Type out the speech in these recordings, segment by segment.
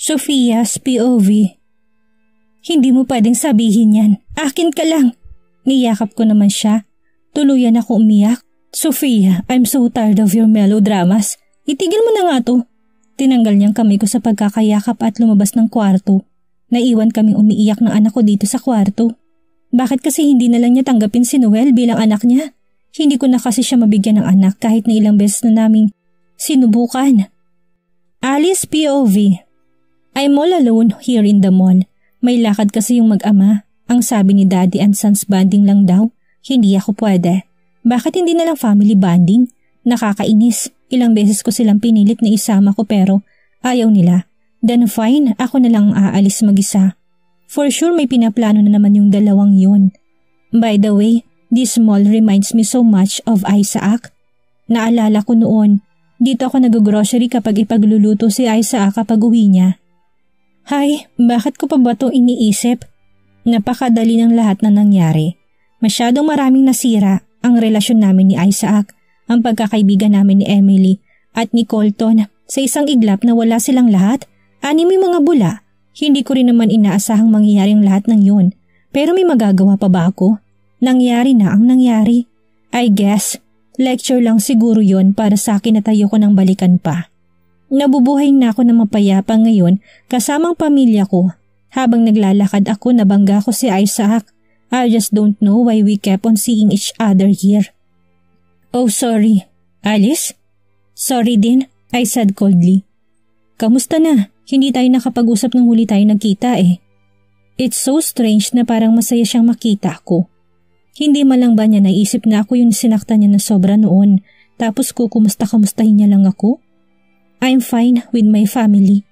Sophia's POV. Hindi mo pwedeng sabihin yan. Akin ka lang. Niyakap ko naman siya. Tuluyan ako umiyak. Sophia, I'm so tired of your melodramas. Itigil mo na nga to. Tinanggal niyang kamay ko sa pagkakayakap at lumabas ng kwarto. Naiwan kaming umiiyak ng anak ko dito sa kwarto. Bakit kasi hindi na lang niya tanggapin si Noel bilang anak niya? Hindi ko na kasi siya mabigyan ng anak kahit na ilang beses na naming sinubukan. Alice POV. I'm all alone here in the mall. May lakad kasi yung mag-ama. Ang sabi ni Daddy and Sons bonding lang daw. Hindi ako pwede. Bakit hindi na lang family bonding? Nakakainis. Ilang beses ko silang pinilit na isama ko pero ayaw nila. Then fine, ako na lang aalis mag-isa. For sure may pinaplano na naman yung dalawang yun. By the way, this mall reminds me so much of Isaac. Naalala ko noon, dito ako nag-grocery kapag ipagluluto si Isaac kapag uwi niya. Hay, bakit ko pa ba ito iniisip? Napakadali ng lahat na nangyari. Masyadong maraming nasira ang relasyon namin ni Isaac, ang pagkakaibigan namin ni Emily at ni Colton sa isang iglap na wala silang lahat. Anim yung mga bula. Hindi ko rin naman inaasahang mangyayari ang lahat ng yun. Pero may magagawa pa ba ako? Nangyari na ang nangyari. I guess, lecture lang siguro yon para sa akin at ayoko nang balikan pa. Nabubuhay na ako na mapayapa ngayon kasamang pamilya ko. Habang naglalakad ako nabangga ko si Isaac. I just don't know why we kept on seeing each other here. Oh sorry. Alice? Sorry din, I said coldly. Kamusta na? Hindi tayo nakapag-usap nung huli tayo nagkita eh. It's so strange na parang masaya siyang makita ako. Hindi malang ba niya naisip na ako yung sinaktan niya na sobra noon tapos kumusta-kamustahin niya lang ako? I'm fine with my family.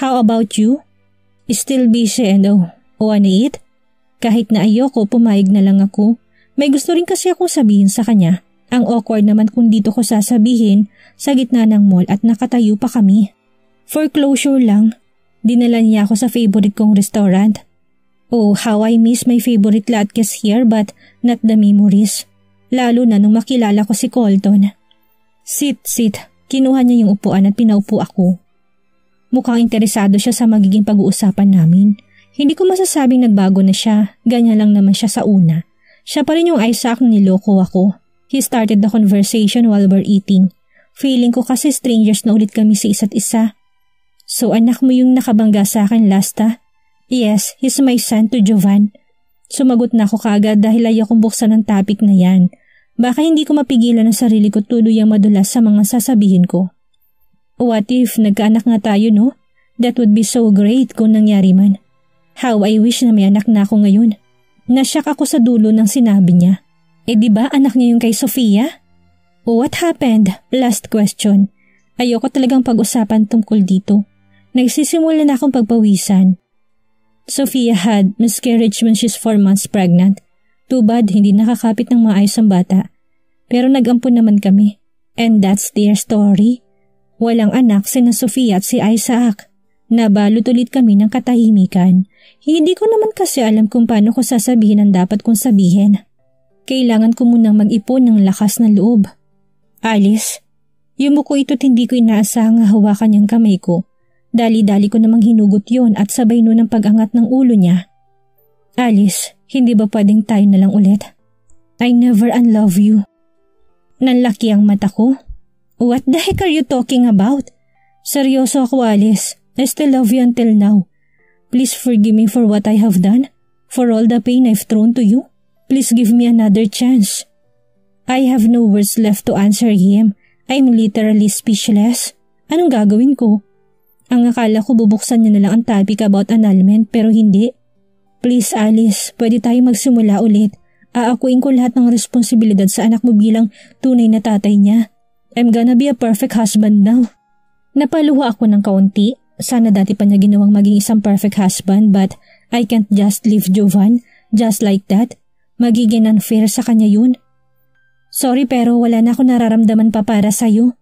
How about you? Still busy and wanna eat? Kahit na ayoko, pumayag na lang ako. May gusto rin kasi akong sabihin sa kanya. Ang awkward naman kung dito ko sasabihin sa gitna ng mall at nakatayo pa kami. For closure lang, dinala niya ako sa favorite kong restaurant. Oh, how I miss my favorite latkes here but not the memories. Lalo na nung makilala ko si Colton. Sit. Kinuha niya yung upuan at pinaupo ako. Mukhang interesado siya sa magiging pag-uusapan namin. Hindi ko masasabing nagbago na siya, ganyan lang naman siya sa una. Siya pa rin yung Isaac na niloko ako. He started the conversation while we're eating. Feeling ko kasi strangers na ulit kami sa isa't isa. So anak mo yung nakabangga sa akin last ha? Yes, he's my son to Jovan. Sumagot na ako kaagad dahil ayaw kong buksan ang topic na yan. Baka hindi ko mapigilan ang sarili ko tuluyang madulas sa mga sasabihin ko. What if nagkaanak nga tayo no? That would be so great kung nangyari man. How I wish na may anak na ako ngayon. Nasyak ako sa dulo ng sinabi niya. Eh di ba anak niya yung kay Sophia? What happened? Last question. Ayoko talagang pag-usapan tungkol dito. Nagsisimula na akong pagpawisan. Sophia had miscarriage when she's 4 months pregnant. Too bad hindi nakakapit ng maayos ang bata. Pero nag-ampun naman kami. And that's their story. Walang anak sina Sophia at si Isaac. Nabalot ulit kami ng katahimikan. Hindi ko naman kasi alam kung paano ko sasabihin ang dapat kong sabihin. Kailangan ko munang mag-ipon ng lakas ng loob. Alice, yumuko ito't hindi ko inaasahang hawakan niyang kamay ko. Dali-dali ko namang hinugot yon at sabay nun ang pag-angat ng ulo niya. Alice, hindi ba pwedeng tayo na lang ulit? I never unlove you. Nanlaki ang mata ko. What the heck are you talking about? Seryoso ako, Alice. I still love you until now. Please forgive me for what I have done, for all the pain I've thrown to you. Please give me another chance. I have no words left to answer him. I'm literally speechless. Anong gagawin ko? Ang akala ko bubuksan niya na lang ang topic about annulment pero hindi. Please Alice, pwede tayo magsimula ulit. Aakuin ko lahat ng responsibilidad sa anak mo bilang tunay na tatay niya. I'm gonna be a perfect husband now. Napaluha ako ng kaunti. Sana dati pa niya ginawang maging isang perfect husband but I can't just leave Jovan just like that. Magiging unfair sa kanya yun. Sorry pero wala na ako nararamdaman pa para sa'yo.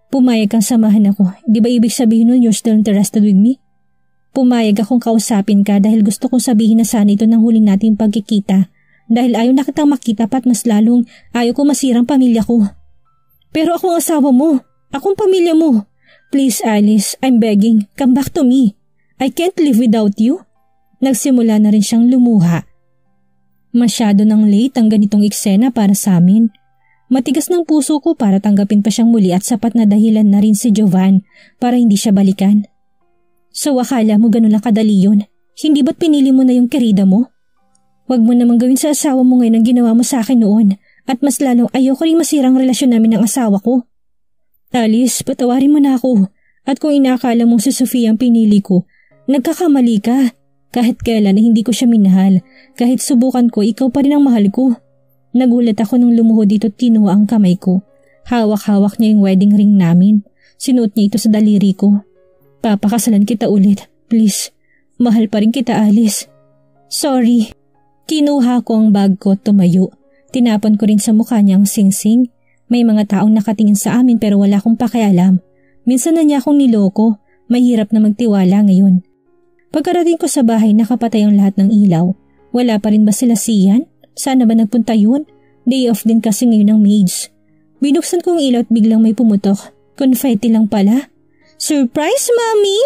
Pumayag kang samahan ako. Di ba ibig sabihin nun you're still interested with me? Pumayag akong kausapin ka dahil gusto kong sabihin na sana ito ng huli nating pagkikita. Dahil ayaw na kitang makita pa at mas lalong ayaw ko masirang pamilya ko. Pero ako ang asawa mo. Akong pamilya mo. Please Alice, I'm begging, come back to me. I can't live without you. Nagsimula na rin siyang lumuha. Masyado nang late ang ganitong eksena para sa amin. Matigas ng puso ko para tanggapin pa siyang muli at sapat na dahilan na rin si Jovan para hindi siya balikan. So akala mo ganun lang kadali yun? Hindi ba't pinili mo na yung kerida mo? Huwag mo namang gawin sa asawa mo ngayon ang ginawa mo sa akin noon at mas lalong ayoko rin masirang relasyon namin ng asawa ko. Alice, patawarin mo na ako at kung inaakala mo si Sofia ang pinili ko, nagkakamali ka. Kahit kailan hindi ko siya minahal, kahit subukan ko ikaw pa rin ang mahal ko. Nagulat ako nung lumuhod dito at kinuha ang kamay ko. Hawak-hawak niya yung wedding ring namin. Sinuot niya ito sa daliri ko. Papakasalan kita ulit, please. Mahal pa rin kita, Alice. Sorry. Kinuha ko ang bag ko at tumayo. Tinapon ko rin sa mukha niya ang singsing. May mga taong nakatingin sa amin pero wala akong pakialam. Minsan na niya akong niloko. Mahirap na magtiwala ngayon. Pagkarating ko sa bahay, nakapatay ang lahat ng ilaw. Wala pa rin ba sila Sian? Sana ba nagpunta yun? Day off din kasi ngayon ng maids. Binuksan ko ang ilaw at biglang may pumutok. Confetti lang pala. Surprise, Mommy!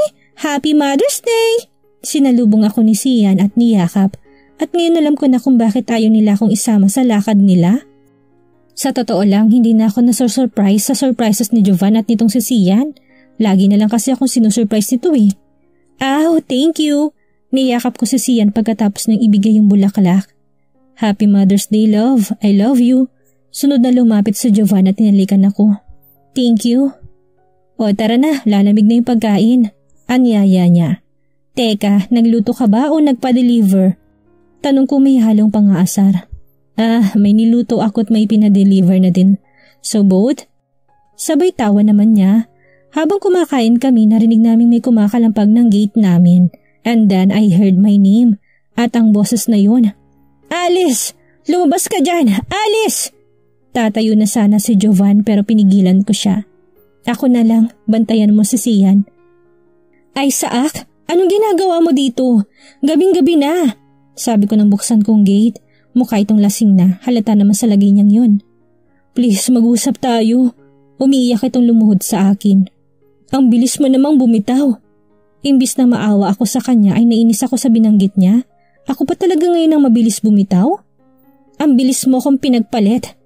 Happy Mother's Day! Sinalubong ako ni Sian at niyakap. At ngayon alam ko na kung bakit ayaw nila akong isama sa lakad nila. Sa totoo lang, hindi na ako nasurprise sa surprises ni Jovan at nitong si Sian. Lagi na lang kasi akong sinusurprise nito eh. Oh, thank you! Niyakap ko si Sian pagkatapos nang ibigay yung bulaklak. Happy Mother's Day, love. I love you. Sunod na lumapit si Jovan at tinalikan ako. Thank you. O tara na, lalamig na yung pagkain. Anyaya niya. Teka, nagluto ka ba o nagpa-deliver? Tanong ko may halong pang-aasar. May niluto ako at may pinadeliver na din. So both? Sabay tawa naman niya. Habang kumakain kami, narinig namin may kumakalampag ng gate namin. And then I heard my name. At ang boses na yun. Alice! Lumabas ka dyan! Alice! Tatayo na sana si Jovan pero pinigilan ko siya. Ako na lang, bantayan mo si Sian. Ay Saak, anong ginagawa mo dito? Gabing-gabi na. Sabi ko nang buksan kong gate. Mukha itong lasing na, halata naman sa lagay niyang yun. Please, mag-usap tayo. Umiiyak itong lumuhod sa akin. Ang bilis mo namang bumitaw. Imbis na maawa ako sa kanya ay nainis ako sa binanggit niya. Ako pa talaga ngayon ang mabilis bumitaw? Ang bilis mo kong pinagpalit.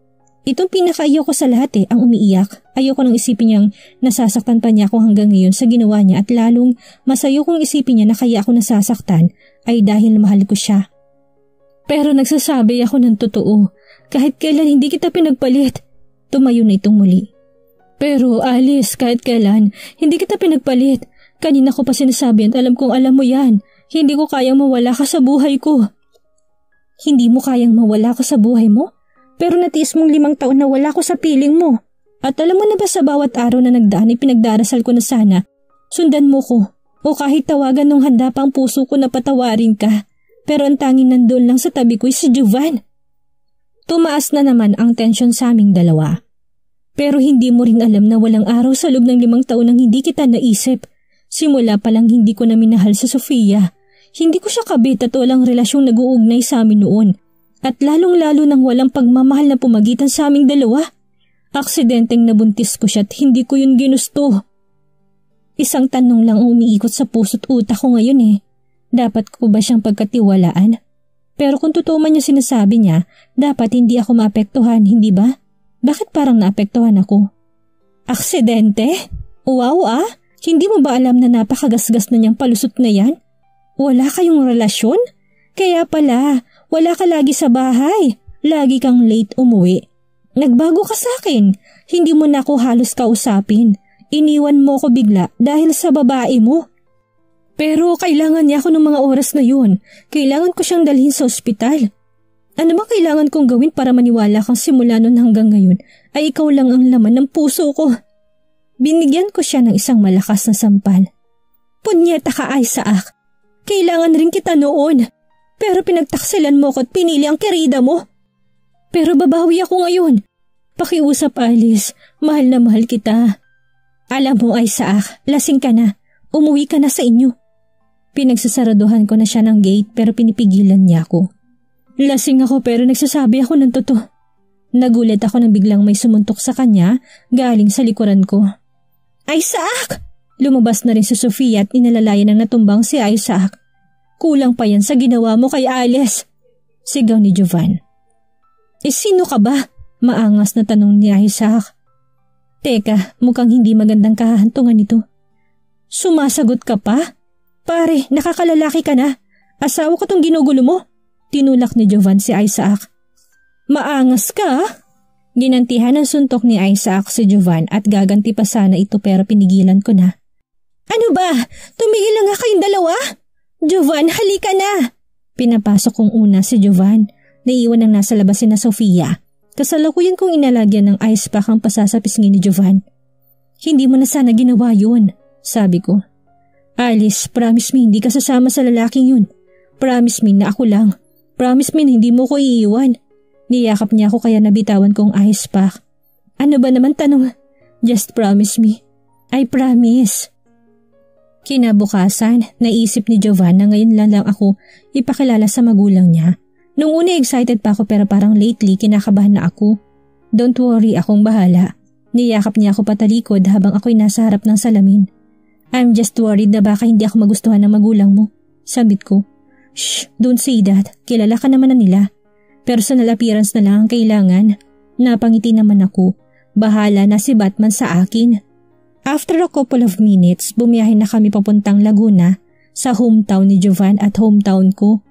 Itong pinakaayaw ko sa lahat ang umiiyak. Ayaw ko nang isipin niyang nasasaktan pa niya ako hanggang ngayon sa ginawa niya at lalong masayo kong isipin niya na kaya ako nasasaktan ay dahil mahal ko siya. Pero nagsasabi ako ng totoo. Kahit kailan hindi kita pinagpalit. Tumayo na itong muli. Pero Alice, kahit kailan, hindi kita pinagpalit. Kanina ko pa sinasabi at alam kong alam mo yan. Hindi ko kayang mawala ka sa buhay ko. Hindi mo kayang mawala ka sa buhay mo? Pero natiis mong 5 taon na wala ko sa piling mo. At alam mo na ba sa bawat araw na nagdaan ay pinagdarasal ko na sana, sundan mo ko. O kahit tawagan nung handa pang puso ko na patawarin ka. Pero ang tanging nandun lang sa tabi ko ay si Jovan. Tumaas na naman ang tensyon sa aming dalawa. Pero hindi mo rin alam na walang araw sa loob ng 5 taon nang hindi kita naisip. Simula pa lang hindi ko na minahal sa Sofia. Hindi ko siya kabit at walang relasyong nag-uugnay sa amin noon. At lalong-lalo nang walang pagmamahal na pumagitan sa aming dalawa. Aksidenteng nabuntis ko siya at hindi ko yun ginusto. Isang tanong lang ang umiikot sa puso't utak ko ngayon Dapat ko ba siyang pagkatiwalaan? Pero kung totoo man yung sinasabi niya, dapat hindi ako maapektuhan, hindi ba? Bakit parang naapektuhan ako? Aksidente? Wow Hindi mo ba alam na napakagasgas na niyang palusot na yan? Wala kayong relasyon? Kaya pala, wala ka lagi sa bahay. Lagi kang late umuwi. Nagbago ka sa akin. Hindi mo na ako halos kausapin. Iniwan mo ko bigla dahil sa babae mo. Pero kailangan niya ako ng mga oras na yun. Kailangan ko siyang dalhin sa ospital. Ano ba kailangan kong gawin para maniwala kang simula nun hanggang ngayon ay ikaw lang ang laman ng puso ko? Binigyan ko siya ng isang malakas na sampal. Punyeta ka, Isaac. Kailangan rin kita noon. Pero pinagtaksilan mo ko at pinili ang kerida mo. Pero babawi ako ngayon. Pakiusap, Alice. Mahal na mahal kita. Alam mo, Isaac, lasing ka na. Umuwi ka na sa inyo. Pinagsasaraduhan ko na siya ng gate pero pinipigilan niya ako. Lasing ako pero nagsasabi ako ng totoo. Nagulat ako nang biglang may sumuntok sa kanya galing sa likuran ko. Isaac! Lumabas na rin si Sofia at inalalayan ng natumbang si Isaac. Kulang pa yan sa ginawa mo kay Alice. Sigaw ni Jovan. Sino ka ba? Maangas na tanong ni Isaac. Teka, mukhang hindi magandang kahahantungan ito. Sumasagot ka pa? Pare, nakakalalaki ka na. Asawa ko tong ginugulo mo. Tinulak ni Jovan si Isaac. Maangas ka? Ginantihan ng suntok ni Isaac si Jovan at gaganti pa sana ito pero pinigilan ko na. Ano ba? Tumigil na nga kayong dalawa? Jovan, halika na! Pinapasok kong una si Jovan. Naiwan ang nasa labas na Sofia. Kasalukuyan kong inalagyan ng ice pack ang pasasapisngi ni Jovan. Hindi mo na sana ginawa yun, sabi ko. Alice, promise me hindi ka sasama sa lalaking yun. Promise me na ako lang. Promise me na hindi mo ko iiwan. Niyakap niya ako kaya nabitawan kong ice pack. Ano ba naman tanong? Just promise me. I promise. Kinabukasan, naisip ni Jovan na ngayon lang ako ipakilala sa magulang niya. Nung una excited pa ako pero parang lately kinakabahan na ako. Don't worry, akong bahala. Niyakap niya ako patalikod habang ako'y nasa harap ng salamin. I'm just worried na baka hindi ako magustuhan ng magulang mo. Sabit ko. Shh, don't say that. Kilala ka naman na nila. Personal appearance na lang ang kailangan. Napangiti naman ako. Bahala na si Batman sa akin. After a couple of minutes, bumiyahe na kami papuntang Laguna sa hometown ni Jovan at hometown ko.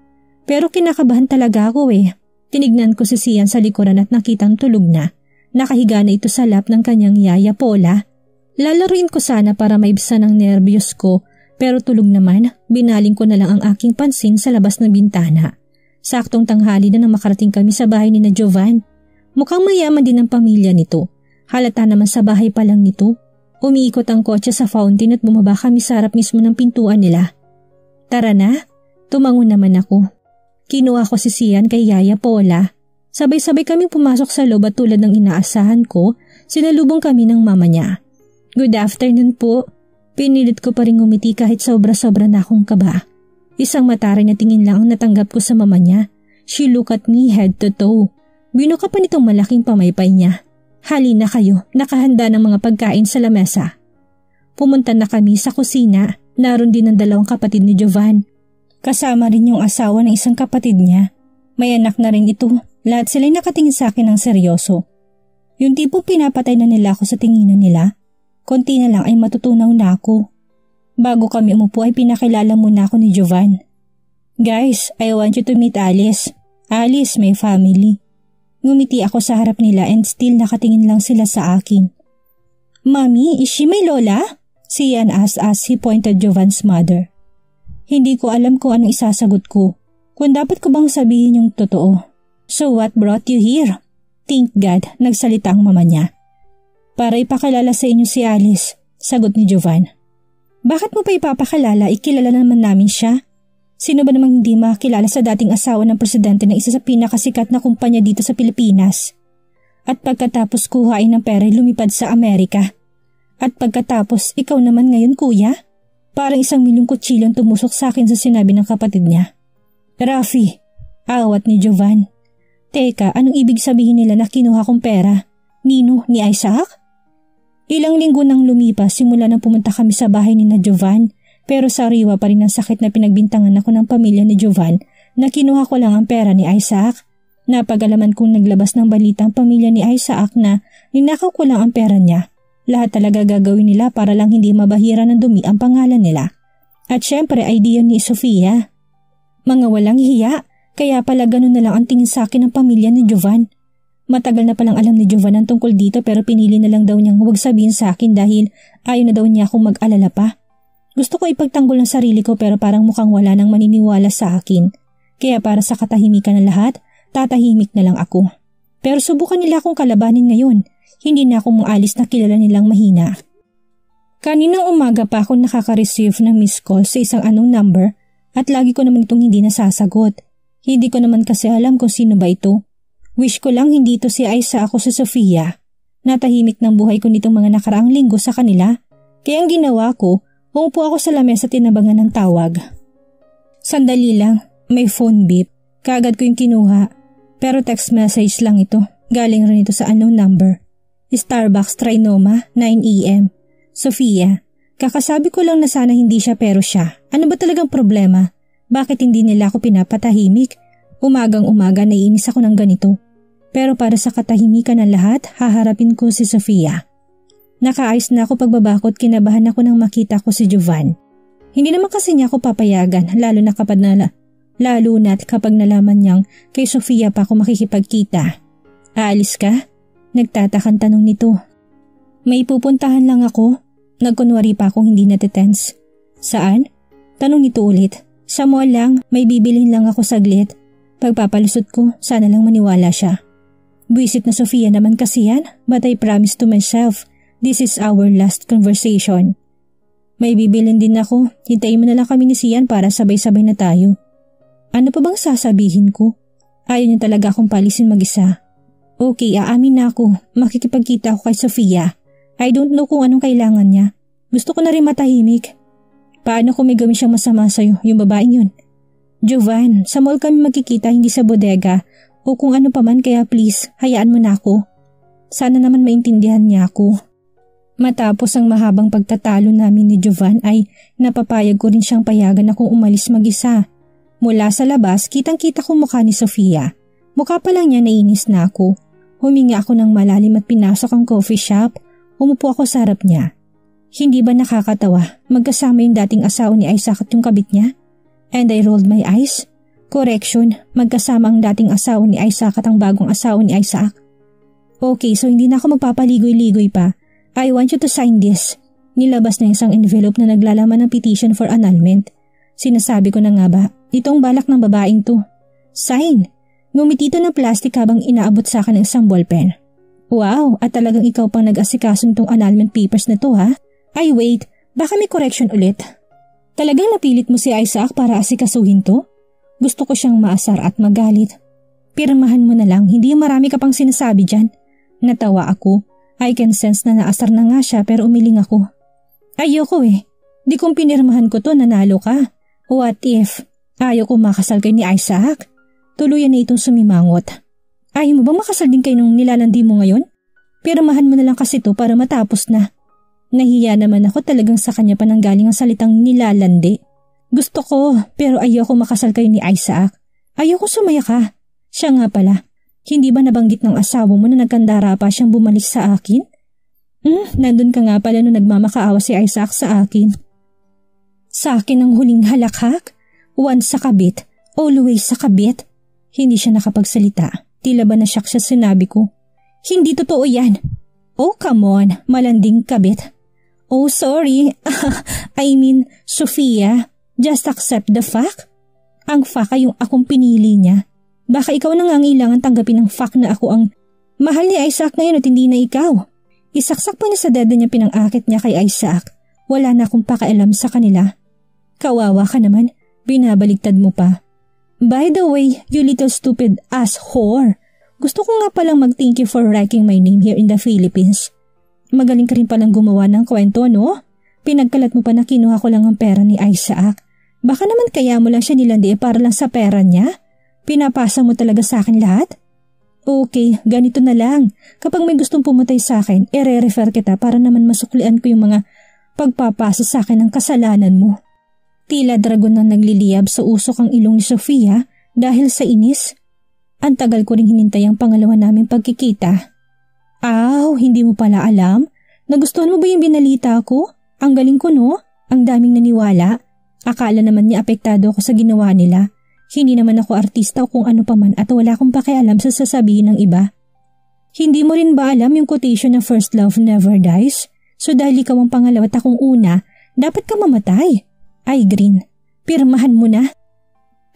Pero kinakabahan talaga ako eh. Tinignan ko si Sian sa likuran at nakitang tulog na. Nakahiga na ito sa lap ng kanyang yaya Paula. Lalaruin ko sana para maibsan ang nervyos ko pero tulog naman. Binaling ko na lang ang aking pansin sa labas ng bintana. Saktong tanghali na nang makarating kami sa bahay ni na Jovan. Mukhang mayaman din ang pamilya nito. Halata naman sa bahay pa lang nito. Umiikot ang kotse sa fountain at bumaba kami sa harap mismo ng pintuan nila. Tara na, tumango naman ako. Kinuha ko si Sian kay Yaya Paula. Sabay-sabay kaming pumasok sa loob at tulad ng inaasahan ko, sinalubong kami ng mama niya. Good afternoon po. Pinilit ko pa rin ngumiti kahit sobra-sobra na akong kaba. Isang mataray na tingin lang ang natanggap ko sa mama niya. She looked at me head to toe. Binuka pa nitong malaking pamaypay niya. Halina kayo, nakahanda ng mga pagkain sa lamesa. Pumunta na kami sa kusina. Naroon din ang dalawang kapatid ni Jovan. Kasama rin yung asawa ng isang kapatid niya. May anak na rin ito. Lahat sila'y nakatingin sa akin ng seryoso. Yung tipong pinapatay na nila ako sa tinginan nila. Konti na lang ay matutunaw na ako. Bago kami umupo ay pinakilala muna ako ni Jovan. Guys, I want you to meet Alice. Alice may family. Ngumiti ako sa harap nila and still nakatingin lang sila sa akin. Mommy, is she my lola? Sian asked as he pointed Jovan's mother. Hindi ko alam kung anong isasagot ko. Kung dapat ko bang sabihin yung totoo. So what brought you here? Thank God, nagsalita ang mama niya. Para ipakilala sa inyo si Alice, sagot ni Jovan. Bakit mo pa ipapakilala? Ikilala naman namin siya. Sino ba namang hindi makakilala sa dating asawa ng presidente ng isa sa pinakasikat na kumpanya dito sa Pilipinas? At pagkatapos kuhain ng pera lumipad sa Amerika. At pagkatapos ikaw naman ngayon kuya? Parang 1 milyong kutsilong tumusok sa akin sa sinabi ng kapatid niya. Rafi, awat ni Jovan. Teka, anong ibig sabihin nila na kinuha kong pera? Nino ni Isaac? Ilang linggo nang lumipas simula nang pumunta kami sa bahay ni na Jovan. Pero sariwa pa rin ang sakit na pinagbintangan ako ng pamilya ni Jovan na kinuha ko lang ang pera ni Isaac. Napagalaman kong naglabas ng balita ang pamilya ni Isaac na ninakaw ko lang ang pera niya. Lahat talaga gagawin nila para lang hindi mabahira ng dumi ang pangalan nila. At syempre idea ni Sofia. Mga walang hiya, kaya pala ganun na lang ang tingin sa akin ng pamilya ni Jovan. Matagal na palang alam ni Jovan ang tungkol dito pero pinili na lang daw niyang huwag sabihin sa akin dahil ayaw na daw niya akong mag-alala pa. Gusto ko ipagtanggol ang sarili ko pero parang mukhang wala nang maniniwala sa akin. Kaya para sa katahimikan ng lahat, tatahimik na lang ako. Pero subukan nila akong kalabanin ngayon. Hindi na ako maalis na kilala nilang mahina. Kaninang umaga pa ako nakaka-receive ng missed call sa isang unknown number at lagi ko naman itong hindi nasasagot. Hindi ko naman kasi alam kung sino ba ito. Wish ko lang hindi ito si Aisa ako sa Sofia. Natahimik ng buhay ko nitong mga nakaraang linggo sa kanila. Kaya ang ginawa ko, umupo ako sa lamesa at tinabangan ng tawag. Sandali lang, may phone beep. Kaagad ko yung kinuha. Pero text message lang ito. Galing rin ito sa unknown number. Starbucks Trinoma, 9 AM. Sofia, kakasabi ko lang na sana hindi siya pero siya. Ano ba talagang problema? Bakit hindi nila ako pinapatahimik? Umagang-umaga naiinis ako ng ganito. Pero para sa katahimikan ng lahat, haharapin ko si Sofia. Nakaayos na ako pagbabakot, kinabahan ako nang makita ko si Jovan. Hindi naman kasi niya ako papayagan lalo na kapag nalaman niyang kay Sofia pa ako makikipagkita. Aalis ka? Nagtatakang tanong nito. May pupuntahan lang ako. Nagkunwari pa akong hindi natitense. Saan? Tanong nito ulit. Sa mall lang, may bibilhin lang ako saglit. Pagpapalusot ko, sana lang maniwala siya. Buisit na Sofia naman kasi yan, but I promise to myself, this is our last conversation. May bibilhin din ako, hintayin mo na lang kami ni Sian para sabay-sabay na tayo. Ano pa bang sasabihin ko? Ayaw niya talaga akong palisin mag-isa. Okay, aamin na ako, makikipagkita ako kay Sofia. I don't know kung anong kailangan niya. Gusto ko na rin matahimik. Paano kung may gawin siyang masama sa'yo, yung babaeng yun? Jovan, sa mall kami magkikita, hindi sa bodega. O kung ano pa man, kaya please, hayaan mo na ako. Sana naman maintindihan niya ako. Matapos ang mahabang pagtatalo namin ni Jovan ay napapayag ko rin siyang payagan akong umalis mag-isa. Mula sa labas, kitang-kita ko mukha ni Sofia. Mukha pa lang niya nainis na ako. Huminga ako ng malalim at pinasok ang coffee shop. Umupo ako sa harap niya. Hindi ba nakakatawa? Magkasama yung dating asawa ni Isaac at yung kabit niya? And I rolled my eyes. Correction, magkasama ang dating asawa ni Isaac at ang bagong asawa ni Isaac. Okay, so hindi na ako magpapaligoy-ligoy pa. I want you to sign this. Nilabas na isang envelope na naglalaman ng petition for annulment. Sinasabi ko na nga ba, itong balak ng babaeng to. Sign. Ngumiti ito ng plastic habang inaabot sa akin ng isang ballpen. Wow, at talagang ikaw pang nag-asikaso nitong annulment papers na to ha? Ay wait, baka may correction ulit. Talagang napilit mo si Isaac para asikasuhin to? Gusto ko siyang maasar at magalit. Pirmahan mo na lang, hindi marami ka pang sinasabi dyan. Natawa ako. I can sense na naasar na nga siya pero umiling ako. Ayoko eh. Di kung pinirmahan ko to, nanalo ka. What if? Ayaw ko makasal kay ni Isaac? Tuluyan na itong sumimangot. Ayaw mo bang makasal din kayo nung nilalandi mo ngayon? Pirmahan mo na lang kasi to para matapos na. Nahiya naman ako, talagang sa kanya pa nanggaling ang salitang nilalandi. Gusto ko, pero ayoko makasal kayo ni Isaac. Ayoko sumaya ka. Siya nga pala, hindi ba nabanggit ng asawa mo na nagkandara pa siyang bumalik sa akin? Nandun ka nga pala nung nagmamakaawa si Isaac sa akin. Sa akin ang huling halakhak? Once sa kabit, always sa kabit. Hindi siya nakapagsalita. Tila ba na-shock siya sinabi ko? Hindi totoo yan. Oh come on, malanding kabit. Oh sorry, I mean Sofia. Just accept the fact. Ang fact ay yung akong pinili niya. Baka ikaw na ngangailangan tanggapin ang fact na ako ang mahal ni Isaac ngayon at hindi na ikaw. Isaksak pa niya sa dede niya pinang-akit niya kay Isaac. Wala na akong pakialam sa kanila. Kawawa ka naman, binabaligtad mo pa. By the way, you little stupid ass whore. Gusto ko nga palang mag-thank you for writing my name here in the Philippines. Magaling ka rin palang gumawa ng kwento, no? Pinagkalat mo pa na kinuha ko lang ang pera ni Isaac. Baka naman kaya mo lang siya nilandi para lang sa pera niya? Pinapasa mo talaga sa akin lahat? Okay, ganito na lang. Kapag may gustong pumatay sa akin, ire-refer kita para naman masuklian ko yung mga pagpapasa sa akin ng kasalanan mo. Tila dragon na nagliliyab sa usok ang ilong ni Sofia dahil sa inis. Ang tagal ko ring hinintay ang pangalawa naming pagkikita. Hindi mo pala alam? Nagustuhan mo ba yung binalita ko? Ang galing ko no? Ang daming naniwala. Akala naman niya apektado ako sa ginawa nila. Hindi naman ako artista o kung ano paman at wala akong pakialam sa sasabihin ng iba. Hindi mo rin ba alam yung quotation na first love never dies? So dahil ikaw ang pangalawa at akong una, dapat ka mamatay. Ay Green, pirmahan mo na.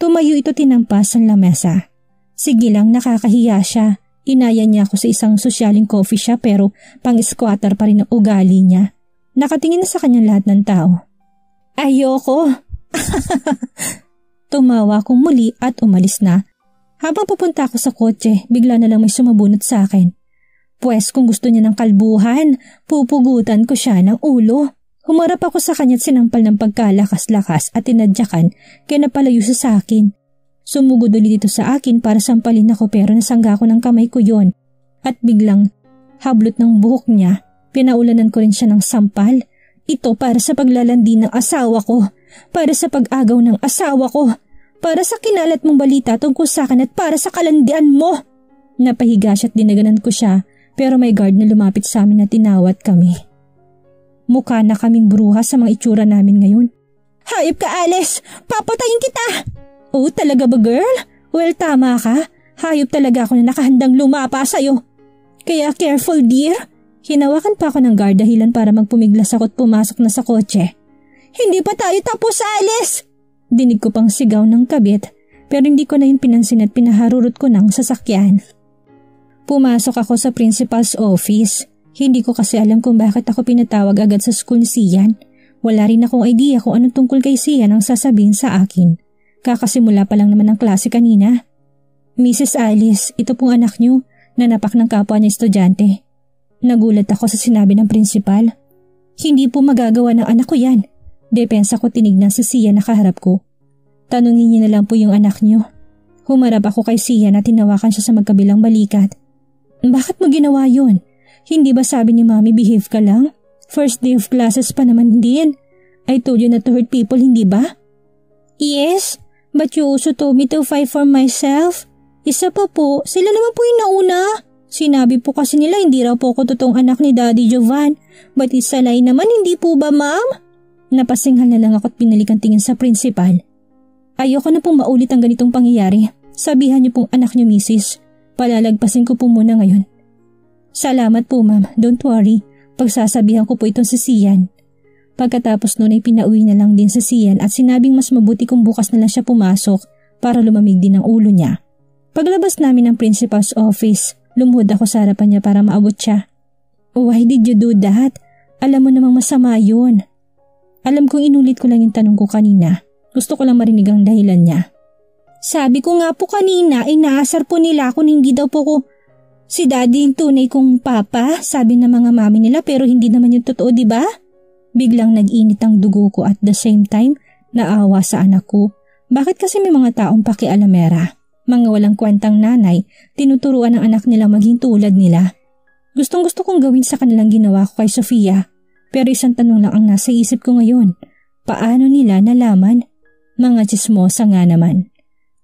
Tumayo ito tinampas sa lamesa. Sige lang, nakakahiya siya. Inaya niya ako sa isang sosyaling coffee shop pero pang-squatter pa rin ang ugali niya. Nakatingin na sa kanyang lahat ng tao. Ayoko. Tumawa akong muli at umalis na. Habang pupunta ako sa kotse, bigla na lang may sumabunot sa akin. Pwes kung gusto niya ng kalbuhan, pupugutan ko siya ng ulo. Humarap ako sa kanya at sinampal ng pagkalakas-lakas at tinadyakan kaya napalayo siya sa akin. Sumugod ulit dito sa akin para sampalin ako pero nasangga ko ng kamay ko yon at biglang hablot ng buhok niya. Pinaulanan ko rin siya ng sampal. Ito para sa paglalandi ng asawa ko, para sa pag-agaw ng asawa ko, para sa kinalat mong balita tungkol sa akin at para sa kalandian mo. Napahiga siya at dinaganan ko siya pero may guard na lumapit sa amin at tinawat kami. Mukha na kaming bruha sa mga itsura namin ngayon. Hayop ka, Alice! Papatayin kita! Oh, talaga ba, girl? Well, tama ka. Hayop talaga ako na nakahandang lumapa sa'yo. Kaya careful, dear. Hinawakan pa ako ng guard dahilan para magpumiglas ako at pumasok na sa kotse. Hindi pa tayo tapos, Alice! Dinig ko pang sigaw ng kabit pero hindi ko na yun pinansin at pinaharurot ko ng sasakyan. Pumasok ako sa principal's office. Hindi ko kasi alam kung bakit ako pinatawag agad sa school ni Sian. Wala rin akong idea kung anong tungkol kay Sian ang sasabihin sa akin. Kakasimula pa lang naman ang klase kanina. Mrs. Alice, ito pong anak niyo, nanapak ng kapwa niya estudyante. Nagulat ako sa sinabi ng principal. Hindi po magagawa ng anak ko yan. Depensa ko tinignan si Sian na kaharap ko. Tanungin niyo na lang po yung anak niyo. Humarap ako kay Sian at tinawakan siya sa magkabilang balikat. Bakit mo ginawa yun? Hindi ba sabi ni Mami behave ka lang? First day of classes pa naman din. I told you not to hurt people, hindi ba? Yes, but you also told me to fight for myself. Isa pa po, sila naman po yung nauna. Sinabi po kasi nila hindi raw po ako totoong anak ni Daddy Jovan. But isa lie naman, hindi po ba, ma'am? Napasinghal na lang ako at pinalikan tingin sa principal. Ayoko na pong maulit ang ganitong pangyayari. Sabihan niyo pong anak niyo, Mrs. Palalagpasin ko po muna ngayon. Salamat po, ma'am. Don't worry. Pagsasabihan ko po itong si Sian. Pagkatapos noon ay pinauwi na lang din si Sian at sinabing mas mabuti kung bukas na lang siya pumasok para lumamig din ang ulo niya. Paglabas namin ng principal's office, lumuhod ako sa harapan niya para maabot siya. Why did you do that? Alam mo namang masama yun. Alam kong inulit ko lang yung tanong ko kanina. Gusto ko lang marinig ang dahilan niya. Sabi ko nga po kanina, inaasar po nila kung hindi daw po ko si Daddy yung tunay kong papa, sabi ng mga mami nila pero hindi naman yung totoo, di ba? Biglang nag-init ang dugo ko at the same time, naawa sa anak ko. Bakit kasi may mga taong pakialamera? Mga walang kwentang nanay, tinuturuan ng anak nila maging tulad nila. Gustong gusto kong gawin sa kanilang ginawa ko kay Sofia, pero isang tanong lang ang nasa isip ko ngayon. Paano nila nalaman? Mga tsismosa nga naman.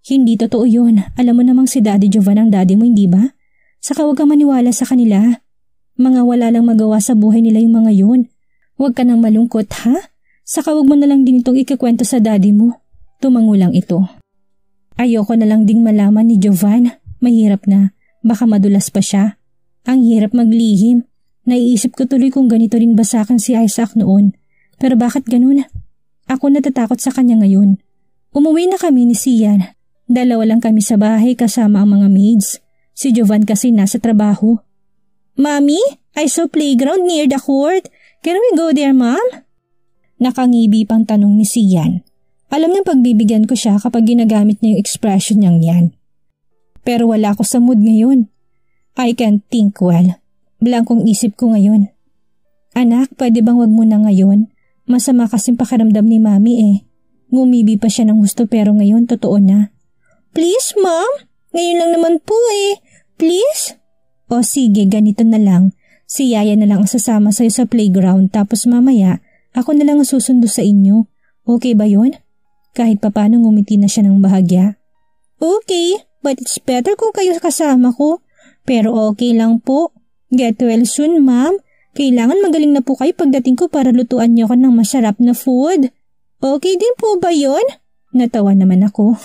Hindi totoo yun. Alam mo namang si Daddy Jovan ang daddy mo, hindi ba? Saka huwag kang maniwala sa kanila. Mga wala lang magawa sa buhay nila yung mga yun. Huwag ka nang malungkot, ha? Saka huwag mo na lang din itong ikikwento sa daddy mo. Tumango lang ito. Ayoko na lang ding malaman ni Jovan. Mahirap na. Baka madulas pa siya. Ang hirap maglihim. Naiisip ko tuloy kung ganito rin ba sa akin si Isaac noon. Pero bakit ganun? Ako natatakot sa kanya ngayon. Umuwi na kami ni Sian. Dalawa lang kami sa bahay kasama ang mga maids. Si Jovan kasi nasa trabaho. Mommy, I saw playground near the court. Can we go there, Mom? Nakangibi pang tanong ni Sian. Alam niyang pagbibigyan ko siya kapag ginagamit niya yung expression niyang yan. Pero wala ako sa mood ngayon. I can't think well. Blankong isip ko ngayon. Anak, pwede bang wag mo na ngayon? Masama kasing pakiramdam ni Mami eh. Ngumibi pa siya ng gusto pero ngayon totoo na. Please, Mom? Ngayon lang naman po eh. Please? O sige, ganito na lang. Si Yaya na lang ang sasama sa'yo sa playground tapos mamaya ako na lang ang susundo sa inyo. Okay ba yun? Kahit papano ngumiti na siya ng bahagya. Okay, but it's better kung kayo kasama ko. Pero okay lang po. Get well soon, Ma'am. Kailangan magaling na po kayo pagdating ko para lutuan niyo ako ng masarap na food. Okay din po ba yun? Natawa naman ako.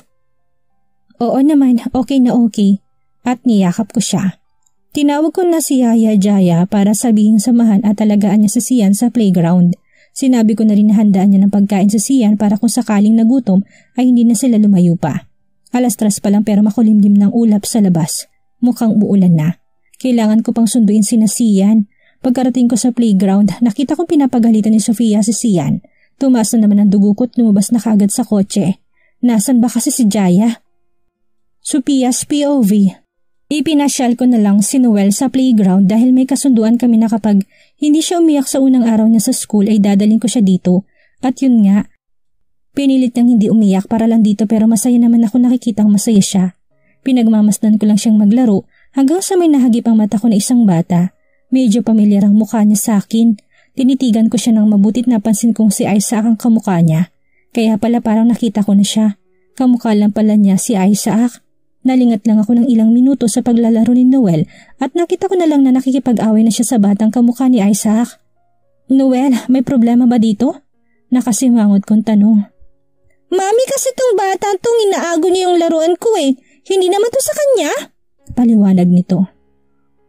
Oo naman, okay na okay. At niyakap ko siya. Tinawag ko na si Yaya Jaya para sabihing samahan at alagaan niya si Sian sa playground. Sinabi ko na rin na handaan niya ng pagkain sa Sian para kung sakaling nagutom ay hindi na sila lumayo pa. 3:00 pa lang pero makulimlim ng ulap sa labas. Mukhang uulan na. Kailangan ko pang sunduin sina Sian. Pagkarating ko sa playground, nakita kong pinapagalitan ni Sofia si Sian. Tumaas na naman ang dugo ko at lumabas na kaagad sa kotse. Nasaan ba kasi si Jaya? Sophia's POV. Ipinasyal ko na lang si Noel sa playground dahil may kasunduan kami na kapag hindi siya umiyak sa unang araw niya sa school ay dadaling ko siya dito. At yun nga, pinilit niyang hindi umiyak para lang dito pero masaya naman ako nakikitang masaya siya. Pinagmamasdan ko lang siyang maglaro hanggang sa may nahagip ang mata ko na isang bata. Medyo pamilyar ang mukha niya sa akin. Tinitigan ko siya ng mabutit napansin kong si Isaac ang kamukha niya. Kaya pala parang nakita ko na siya. Kamukha lang pala niya si Isaac. Nalingat lang ako ng ilang minuto sa paglalaro ni Noel at nakita ko na lang na nakikipag-away na siya sa batang kamukha ni Isaac. Noel, may problema ba dito? Nakasimangot kong tanong. Mami, kasi tong bata tong inaago niya yung laruan ko eh. Hindi naman to sa kanya. Paliwanag nito.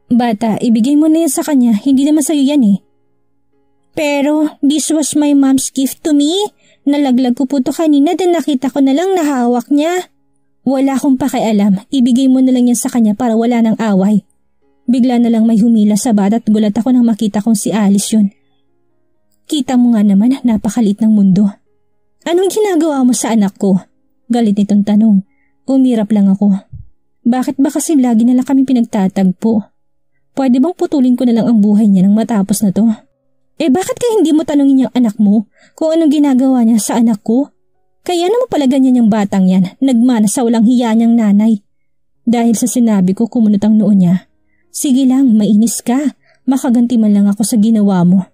Bata, ibigay mo na yan sa kanya. Hindi naman sa'yo yan eh. Pero this was my mom's gift to me. Nalaglag ko po to kanina dan nakita ko na lang nahawak niya. Wala akong pakialam. Ibigay mo na lang yan sa kanya para wala nang away. Bigla na lang may humila sa bata at gulat ako nang makita kong si Alice yun. Kita mo nga naman, napakalit ng mundo. Anong ginagawa mo sa anak ko? Galit nitong tanong. Umirap lang ako. Bakit ba kasi lagi na lang kami pinagtatagpo? Pwede bang putulin ko na lang ang buhay niya nang matapos na to? Bakit kaya hindi mo tanungin yung anak mo kung anong ginagawa niya sa anak ko? Kaya naman pala ganyan yung batang yan, nagmana sa walang hiya niyang nanay. Dahil sa sinabi ko kumunot ang noo niya. Sige lang, mainis ka. Makaganti man lang ako sa ginawa mo.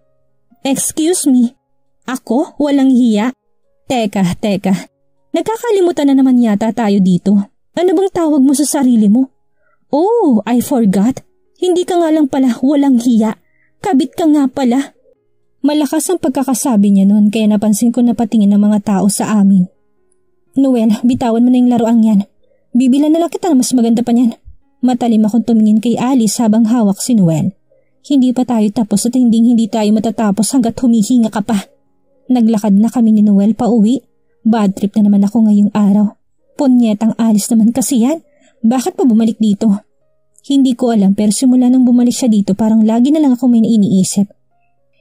Excuse me? Ako? Walang hiya? Teka. Nagkakalimutan na naman yata tayo dito. Ano bang tawag mo sa sarili mo? Oh, I forgot. Hindi ka nga lang pala walang hiya. Kabit ka nga pala. Malakas ang pagkakasabi niya noon kaya napansin ko na patingin ng mga tao sa amin. Noel, bitawan mo na yung laruang yan. Bibilan na lang kita na mas maganda pa niyan. Matalim akong tumingin kay Alice habang hawak si Noel. Hindi pa tayo tapos at hindi tayo matatapos hanggat humihinga ka pa. Naglakad na kami ni Noel pa uwi. Bad trip na naman ako ngayong araw. Punyetang Alice naman kasi yan. Bakit pa bumalik dito? Hindi ko alam pero simula nang bumalik siya dito parang lagi na lang ako may iniisip.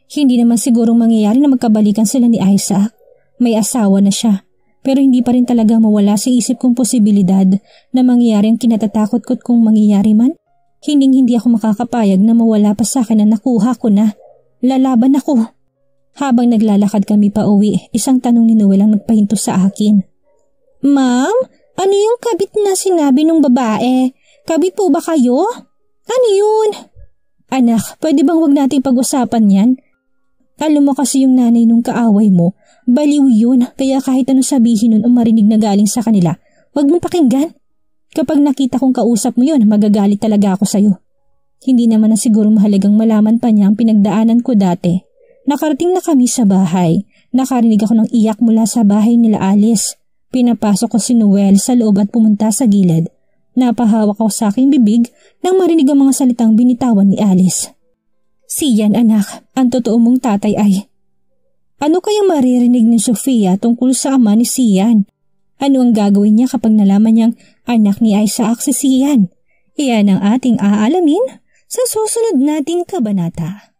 Hindi naman sigurong mangyayari na magkabalikan sila ni Isaac. May asawa na siya. Pero hindi pa rin talaga mawala sa isip kong posibilidad na mangyayari ang kinatatakot ko't kung mangyayari man. Hindi ako makakapayag na mawala pa sa akin na nakuha ko na. Lalaban ako. Habang naglalakad kami pa uwi, isang tanong ni Noel ang nagpahinto sa akin. Ma'am, ano yung kabit na sinabi ng babae? Kabit po ba kayo? Ano yun? Anak, pwede bang wag nating pag-usapan yan? Alam mo kasi yung nanay nung kaaway mo, baliw yun, kaya kahit anong sabihin nun o marinig na galing sa kanila, wag mong pakinggan. Kapag nakita kong kausap mo yun, magagalit talaga ako sa'yo. Hindi naman na siguro mahalagang malaman pa niya ang pinagdaanan ko dati. Nakarating na kami sa bahay. Nakarinig ako ng iyak mula sa bahay nila Alice. Pinapasok ko si Noel sa loob at pumunta sa gilid. Napahawak ako sa aking bibig nang marinig ang mga salitang binitawan ni Alice. Siyan anak, ang totoo mong tatay ay... Ano kayang maririnig ni Sofia tungkol sa ama ni Sian? Ano ang gagawin niya kapag nalaman niyang anak ni Isaac si Sian? Iyan ang ating aalamin sa susunod nating kabanata.